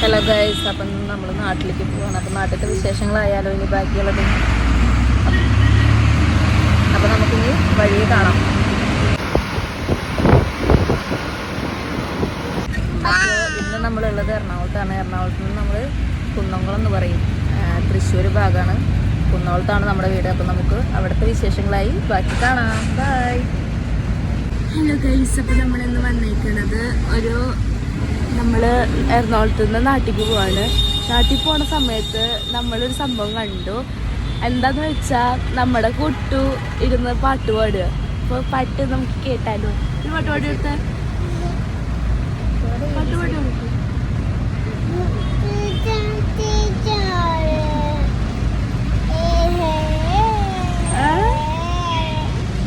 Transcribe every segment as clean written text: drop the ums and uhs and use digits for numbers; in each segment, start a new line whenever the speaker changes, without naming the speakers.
Hello guys, അപ്പം നമ്മൾ നാട്ടിലേക്ക് പോവാണ്. അപ്പം നാട്ടിലത്തെ വിശേഷങ്ങളായാലോ ഇനി ബാക്കിയുള്ളത്. അപ്പം നമുക്കിനി വഴിയെ കാണാം. അപ്പോൾ ഇന്ന് നമ്മളുള്ളത് എറണാകുളത്താണ്. എറണാകുളത്ത് നിന്ന് നമ്മൾ കുന്നംകുളം എന്ന് പറയും, തൃശ്ശൂർ ഭാഗമാണ്. കുന്നംകുളത്താണ് നമ്മുടെ വീട്. അപ്പം നമുക്ക് അവിടുത്തെ വിശേഷങ്ങളായി ബാക്കി കാണാം. ബൈ.
ഹലോ ഗൈസ്, അപ്പോൾ നമ്മളിന്ന് വന്നേക്കുന്നത് നമ്മൾ എറണാകുളത്ത് നിന്ന് നാട്ടിലേക്ക് പോവാണ്. നാട്ടിൽ പോണ സമയത്ത് നമ്മളൊരു സംഭവം കണ്ടു. എന്താന്ന് വെച്ചാൽ നമ്മുടെ കുട്ടു ഇരുന്ന് പാട്ട് പാടുക. അപ്പോൾ പാട്ട് നമുക്ക് കേട്ടാലോ? ഒരു പാട്ട് പാടി കൊടുത്ത പാട്ട് പാടി കൊടുക്കും.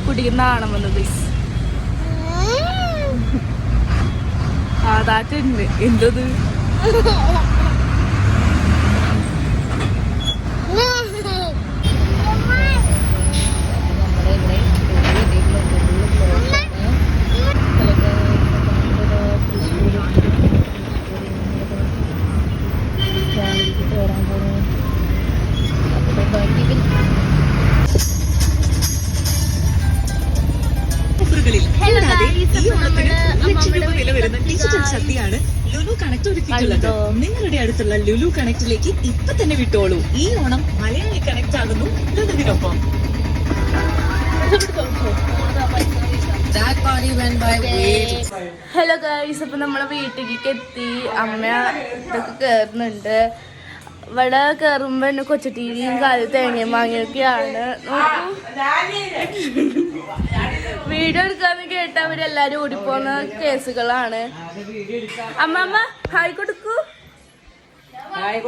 കുട്ടിക്ക് നാണം വന്നു ഗൈസ്. അതാറ്റുണ്ട് എന്തത്
ഡിജിറ്റൽ സദ്യയാണ് ലുലു കണക്ട് ഒരുക്കിയിട്ടുള്ളത്. നിങ്ങളുടെ അടുത്തുള്ള ലുലു കണക്റ്റിലേക്ക് ഇപ്പൊ തന്നെ വിട്ടോളൂ. ഈ ഓണം മലയാളി കണക്ട് ആകുന്നു ലുലുവിനൊപ്പം.
ഹലോ ഗൈസ്, അപ്പൊ നമ്മളെ വീട്ടിലേക്ക് എത്തി. അമ്മ ഇതൊക്കെ കേറുന്നുണ്ട്. ഇവിടെ കയറുമ്പോ എന്നെ കൊച്ചു ടിവിയും കാര്യം തേങ്ങയും വാങ്ങിയൊക്കെയാണ്. വീഡിയോ എടുക്കാന്ന് കേട്ട അവരെല്ലാരും ഓടിപ്പോന്ന കേസുകളാണ്. അമ്മ ഹായ് കൊടുക്കൂ. ഹായ്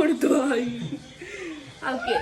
കൊടുത്തു. ഓക്കെ.